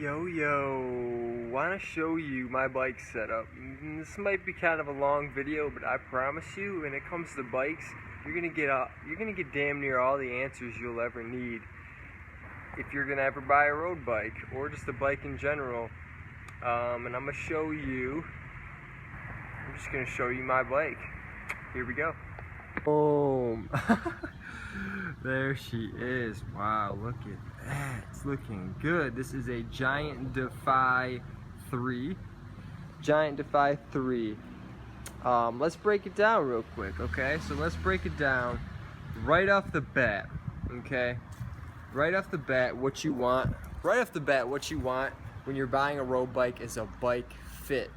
Yo, want to show you my bike setup. This might be kind of a long video, but I promise you, when it comes to bikes, you're gonna get damn near all the answers you'll ever need if you're gonna ever buy a road bike or just a bike in general. And I'm just gonna show you my bike. Here we go. Boom. There she is. Wow, look at that. It's looking good. This is a Giant Defy 3. Giant Defy 3. Let's break it down real quick, okay? So let's break it down right off the bat, okay? Right off the bat, what you want when you're buying a road bike is a bike fit,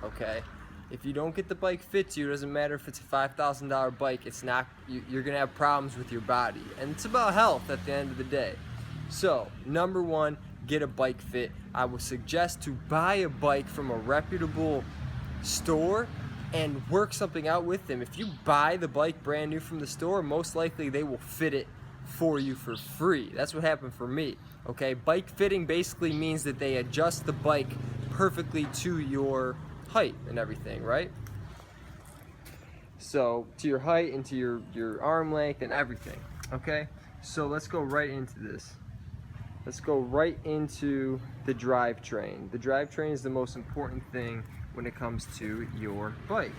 okay? If you don't get the bike fit to you, it doesn't matter if it's a $5,000 bike, you're gonna have problems with your body. And it's about health at the end of the day. So, number one, get a bike fit. I would suggest to buy a bike from a reputable store and work something out with them. If you buy the bike brand new from the store, most likely they will fit it for you for free. That's what happened for me, okay? Bike fitting basically means that they adjust the bike perfectly to your height and everything, right? So to your height and to your arm length and everything, okay? So let's go right into this. Let's go right into the drivetrain. The drivetrain is the most important thing when it comes to your bike,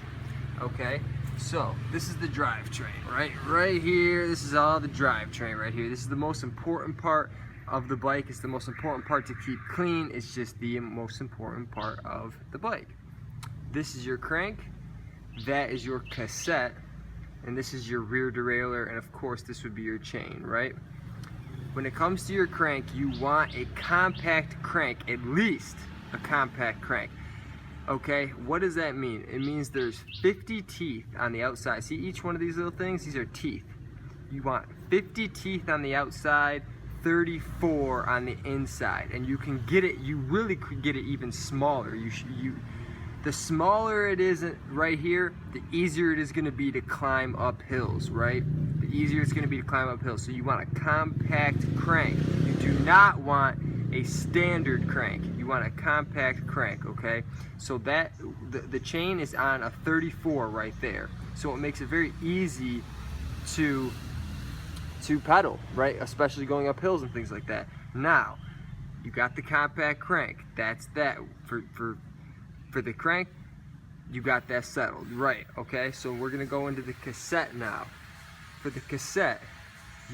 okay? So this is the drivetrain, right here. This is all the drivetrain right here. This is the most important part of the bike. It's the most important part to keep clean. It's just the most important part of the bike. This is your crank, that is your cassette, and this is your rear derailleur, and of course this would be your chain, right? When it comes to your crank, you want a compact crank, at least a compact crank. Okay, what does that mean? It means there's 50 teeth on the outside. See each one of these little things? These are teeth. You want 50 teeth on the outside, 34 on the inside, and you can get it, you really could get it even smaller. The smaller it is right here, the easier it is going to be to climb up hills, right? The easier it's going to be to climb up hills. So you want a compact crank. You do not want a standard crank. You want a compact crank, okay? So that the chain is on a 34 right there. So it makes it very easy to pedal, right? Especially going up hills and things like that. Now, you got the compact crank. That's that. For the crank, you got that settled, right? Okay, so we're gonna go into the cassette now. For the cassette,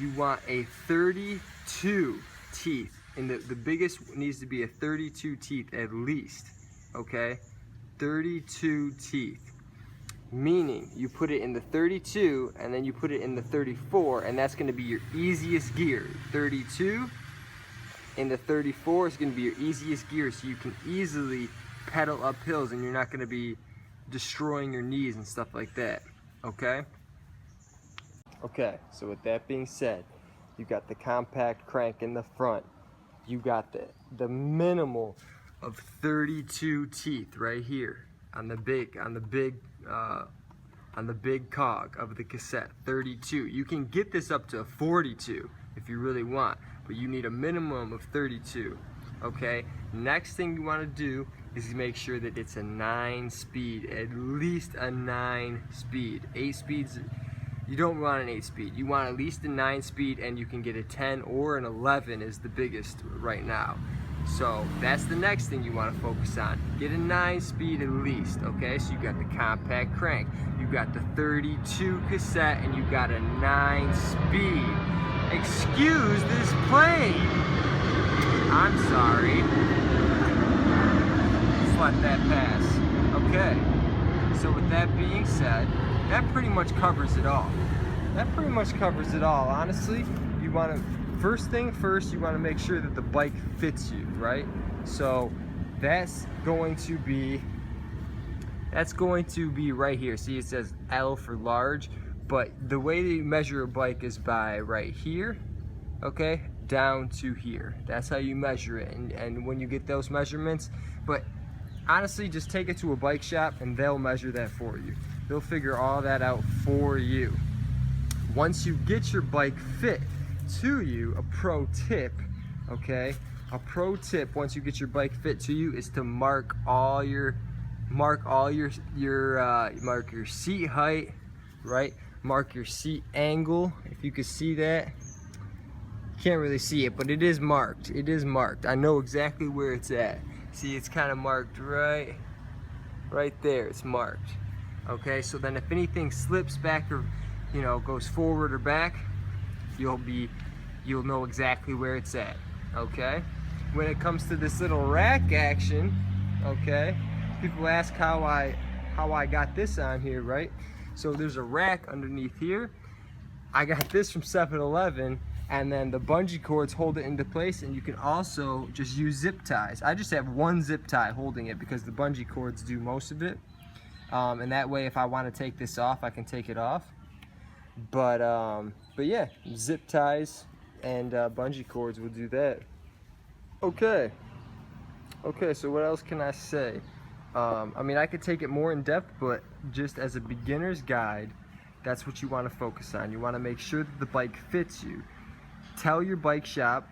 you want a 32 teeth, and the biggest needs to be a 32 teeth at least, okay? 32 teeth, meaning you put it in the 32 and then you put it in the 34, and that's gonna be your easiest gear. 32 and the 34 is gonna be your easiest gear, so you can easily pedal up hills and you're not going to be destroying your knees and stuff like that, okay? Okay, so with that being said, you got the compact crank in the front. You got the minimal of 32 teeth right here on the big cog of the cassette. 32. You can get this up to 42 if you really want, but you need a minimum of 32. Okay, next thing you want to do is make sure that it's a 9-speed, at least a 9-speed. 8 speeds, you don't want an 8-speed. You want at least a 9-speed, and you can get a 10 or an 11 is the biggest right now. So that's the next thing you want to focus on. Get a 9-speed at least, okay? So you got the compact crank, you got the 32 cassette, and you got a 9-speed. Excuse this plane. I'm sorry. Let's let that pass. Okay. So with that being said, that pretty much covers it all. Honestly, you want to, first thing first, you want to make sure that the bike fits you, right? So that's going to be right here. See, it says L for large, but the way that you measure a bike is by right here, okay, down to here. That's how you measure it, and when you get those measurements, but honestly, just take it to a bike shop and they'll measure that for you. They'll figure all that out for you. Once you get your bike fit to you, a pro tip, okay, a pro tip once you get your bike fit to you is to mark your seat height, right? Mark your seat angle. If you can see that, can't really see it, but it is marked. It is marked. I know exactly where it's at. See, it's kind of marked right there. It's marked. Okay, so then if anything slips back or goes forward or back, you'll know exactly where it's at. Okay, when it comes to this little rack action, okay, people ask how I got this on here, right? So there's a rack underneath here. I got this from 7-Eleven, and then the bungee cords hold it into place, and you can also just use zip ties. I just have one zip tie holding it because the bungee cords do most of it, and that way if I want to take this off, I can take it off. But yeah, zip ties and bungee cords will do that. Okay, so what else can I say? I mean, I could take it more in depth, but just as a beginner's guide, that's what you want to focus on. You want to make sure that the bike fits you. Tell your bike shop,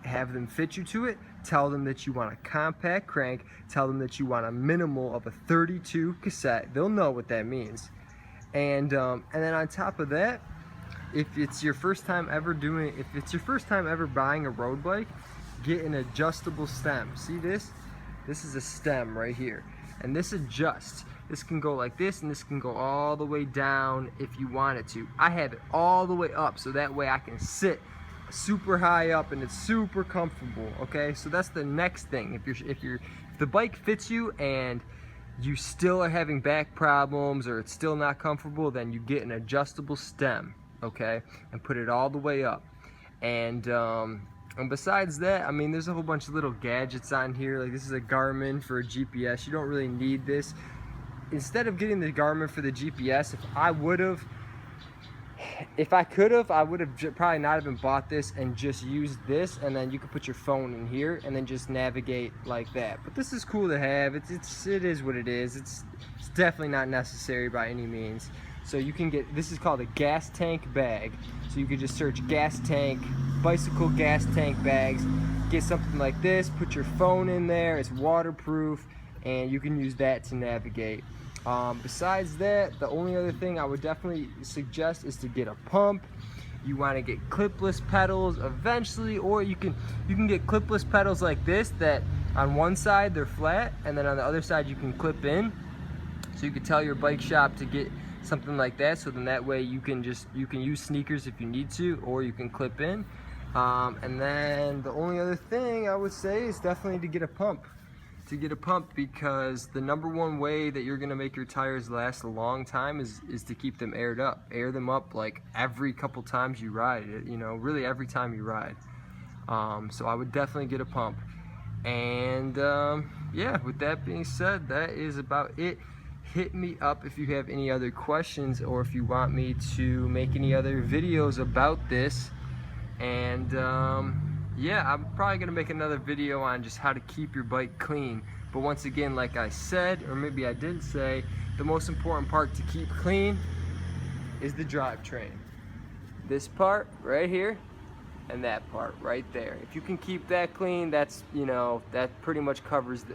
have them fit you to it. Tell them that you want a compact crank. Tell them that you want a minimal of a 32 cassette. They'll know what that means. And then on top of that, if it's your first time ever buying a road bike, get an adjustable stem. See this? This is a stem right here, and this adjusts. This can go like this, and this can go all the way down if you want it to. I have it all the way up, so that way I can sit super high up and it's super comfortable. Okay, so that's the next thing. If the bike fits you and you still are having back problems or it's still not comfortable, then you get an adjustable stem, okay, and put it all the way up. And besides that, I mean, there's a whole bunch of little gadgets on here. Like, this is a Garmin for a GPS. You don't really need this. Instead of getting the Garmin for the GPS, if I could have, I would have probably not even bought this and just used this, and then you could put your phone in here and then just navigate like that. But this is cool to have. It is what it is. It's definitely not necessary by any means. So you can get, this is called a gas tank bag. So you could just search gas tank, bicycle gas tank bags, get something like this, put your phone in there, it's waterproof, and you can use that to navigate. Besides that, the only other thing I would definitely suggest is to get a pump. You want to get clipless pedals eventually, or you can get clipless pedals like this, that on one side they're flat and then on the other side you can clip in. So you could tell your bike shop to get something like that, so then that way you can use sneakers if you need to, or you can clip in. And then the only other thing I would say is definitely to get a pump. Because the #1 way that you're gonna make your tires last a long time is to keep them aired up. Air them up like every couple times you ride it, really every time you ride. So I would definitely get a pump. And yeah, with that being said, that is about it. Hit me up if you have any other questions, or if you want me to make any other videos about this. And yeah, I'm probably gonna make another video on just how to keep your bike clean. But once again, like I said, or maybe I didn't say, the most important part to keep clean is the drivetrain. This part right here and that part right there. If you can keep that clean, that's, that pretty much covers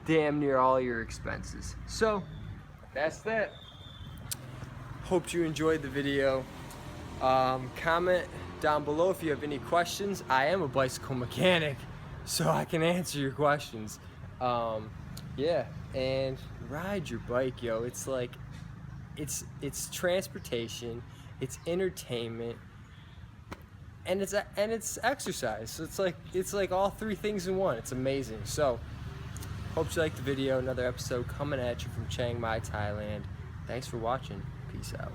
damn near all your expenses. So that's that. Hope you enjoyed the video. Comment down below if you have any questions. I am a bicycle mechanic, so I can answer your questions. Yeah, and ride your bike, yo. It's like, it's transportation, it's entertainment, and it's exercise. So it's like all three things in one. It's amazing. So hope you liked the video. Another episode coming at you from Chiang Mai, Thailand. Thanks for watching. Peace out.